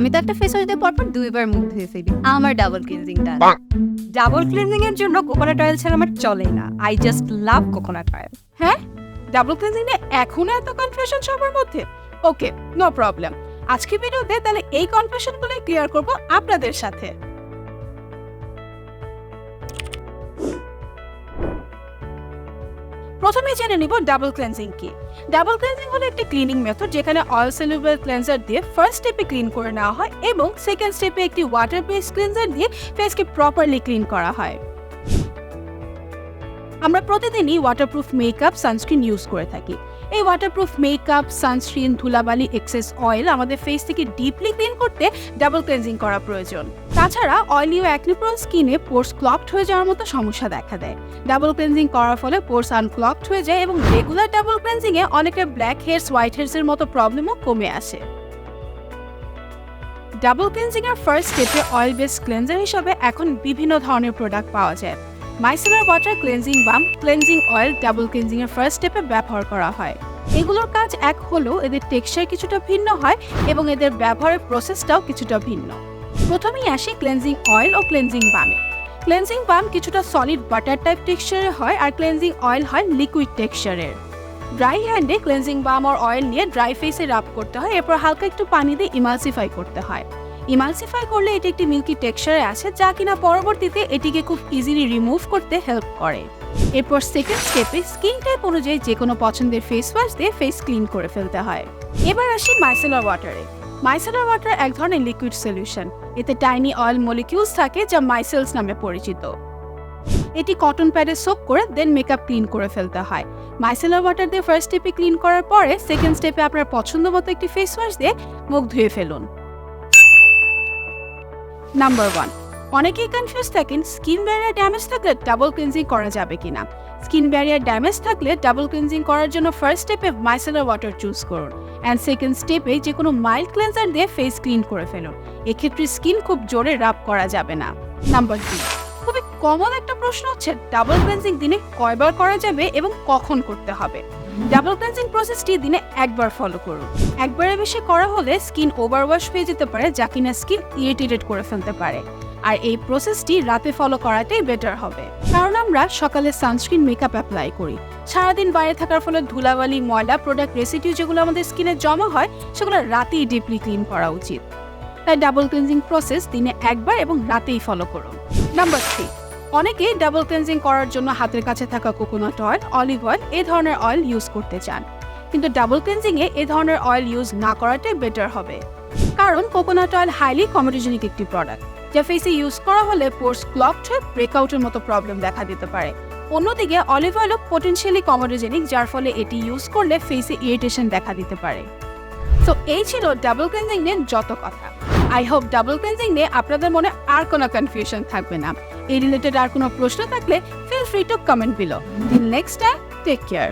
আমি তো একটা ফেস ওয়াশ দিয়ে পরপর 2 বার মুখ ধুয়ে ফেলি। আমার ডাবল ক্লিনজিং ডান। ডাবল ক্লিনজিং এর জন্য কোকোনাট অয়েল ছাড়া আমার চলেই না। I just love coconut oil. হ্যাঁ, ডাবল ক্লিনজিং এ এখনো এত কনফিউশন সবার মধ্যে? ওকে, নো প্রবলেম। আজকে ভিডিওতে তাহলে এই কনফিউশনগুলো ক্লিয়ার করব আপনাদের সাথে। প্রথমে জেনে নিব ডাবল ক্লিনজিং কি। ডাবল ক্লিনজিং হলো একটি ক্লিনিং মেথড যেখানে অয়েল সলিউবল ক্লিনজার দিয়ে ফার্স্ট স্টেপে ক্লিন করে নেওয়া হয় এবং সেকেন্ড স্টেপে একটি ওয়াটার বেসড ক্লিনজার দিয়ে ফেসকে প্রপারলি ক্লিন করা হয়। আমরা প্রতিদিনই ওয়াটারপ্রুফ মেকআপ, সানস্ক্রিন ইউজ করে থাকি। এই ওয়াটারপ্রুফ মেকআপ, সানস্ক্রিন, ধুলাবালি, এক্সেস অয়েল আমাদের ফেস থেকে ডিপলি ক্লিন করতে ডাবল ক্লিনজিং করা প্রয়োজন। তাছাড়া অয়েলি ও অ্যাকনি প্রোন স্কিনে পোরস ক্লগড হয়ে যাওয়ার মতো সমস্যা দেখা দেয়। ডাবল ক্লিনজিং করার ফলে পোরস আনক্লগড হয়ে যায় এবং রেগুলার ডাবল ক্লিনজিং এ অনেকের ব্ল্যাক হেয়ারস, হোয়াইট হেয়ারস এর মতো প্রবলেমও কমে আসে। ডাবল ক্লিনজিং এর ফার্স্ট স্টেপে অয়েল বেসড ক্লিনজার হিসেবে এখন বিভিন্ন ধরনের প্রোডাক্ট পাওয়া যায়। মাইসেলার ওয়াটার ক্লিনজিং বাম, ক্লিনজিং অয়েল ডাবল ক্লিনজিং এর ফার্স্ট স্টেপে ব্যবহার করা হয়। এগুলোর কাজ এক হলেও এদের টেক্সচার কিছুটা ভিন্ন হয় এবং এদের ব্যবহারের প্রসেসটাও কিছুটা ভিন্ন। প্রথমেই আসি ক্লিনজিং অয়েল ও ক্লিনজিং বামে। ক্লিনজিং বাম কিছুটা সলিড বাটার টাইপ টেক্সচারের হয় আর ক্লিনজিং অয়েল হয় লিকুইড টেক্সচারের। ড্রাই হ্যান্ডে ক্লিনজিং বাম আর অয়েল নিয়ে ড্রাই ফেসে রাব করতে হয়, এরপর হালকা একটু পানি দিয়ে ইমালসিফাই করতে হয়। ইমালসিফাই করলে এটি একটি মিল্কি টেক্সচারে আসে যা কিনা পরবর্তীতে এটিকে খুব ইজিলি রিমুভ করতে হেল্প করে। এরপর সেকেন্ড স্টেপে স্কিন টাইপ অনুযায়ী যে কোনো পছন্দের ফেস ওয়াশ দিয়ে ফেস ক্লিন করে ফেলতে হয়। এবার আসি মাইসেলার ওয়াটারে। মাইসেলার ওয়াটার এক ধরনের লিকুইড সলিউশন। এতে টাইনি অয়েল মলিকিউলস থাকে যা মাইসেলস নামে পরিচিত। এটি কটন প্যাডে সোক করে দেন মেকআপ ক্লিন করে ফেলতে হয়। মাইসেলার ওয়াটার দিয়ে ফার্স্ট স্টেপে ক্লিন করার পরে সেকেন্ড স্টেপে আপনার পছন্দ মতো একটি ফেস ওয়াশ দিয়ে মুখ ধুয়ে ফেলুন। নাম্বার 1, অনেকেই কনফিউজ থাকেন স্কিন ব্যারিয়ার ড্যামেজ থাকলে ডাবল ক্লিনজিং করা যাবে কিনা। স্কিন ব্যারিয়ার ড্যামেজ থাকলে ডাবল ক্লিনজিং করার জন্য ফার্স্ট স্টেপে মাইসেলার ওয়াটার চুজ করুন অ্যান্ড সেকেন্ড স্টেপে যে কোনো মাইল্ড ক্লিনজার দিয়ে ফেস ক্লিন করে ফেলুন। এক্ষেত্রে স্কিন খুব জোরে রাব করা যাবে না। নাম্বার 2, খুবই কমন একটা প্রশ্ন হচ্ছে ডাবল ক্লিনজিং দিনে কয়বার করা যাবে এবং কখন করতে হবে। ডাবল ক্লিনজিং প্রসেসটি দিনে একবার ফলো করুন। একবারের বেশি করা হলে স্কিন ওভারওয়াশ হয়ে যেতে পারে যা কিনা স্কিন ইরিটেটেড করে ফেলতে পারে। আর এই প্রসেসটি রাতে ফলো করাটাই বেটার হবে, কারণ আমরা সকালে সানস্ক্রিন মেকআপ অ্যাপ্লাই করি। সারাদিন বাইরে থাকার ফলে ধুলাবালি, ময়লা, প্রোডাক্ট রেসিডিউ যেগুলো আমাদের স্কিনে জমা হয় সেগুলো রাতেই ডিপলি ক্লিন করা উচিত। তাই ডাবল ক্লিনজিং প্রসেস দিনে একবার এবং রাতেই ফলো করুন। নাম্বার 3, অনেকে ডাবল ক্লিনজিং করার জন্য হাতের কাছে থাকা কোকোনাট অয়েল, অলিভ অয়েল এই ধরনের অয়েল ইউজ করতে চান, কিন্তু ডাবল ক্লিনজিং এ এই ধরনের অয়েল ইউজ না করাটাই বেটার হবে, কারণ কোকোনাট অয়েল হাইলি কমোডোজেনিক একটি প্রোডাক্ট যা ফেসে ইউজ করা হলে পোরস ক্লগড হয়ে ব্রেকআউটের মতো প্রবলেম দেখা দিতে পারে। অন্যদিকে অলিভ অয়েলও পটেনশিয়ালি কমোডোজেনিক, যার ফলে এটি ইউজ করলে ফেসে ইরিটেশন দেখা দিতে পারে। তো এই ছিল ডাবল ক্লিনজিং নিয়ে যত কথা। আই হোপ ডাবল ক্লিনজিং নিয়ে আপনাদের মনে আর কোনো কনফিউশন থাকবে না। এই রিলেটেড আর কোনো প্রশ্ন থাকলে feel free to comment below. Till next time, take care.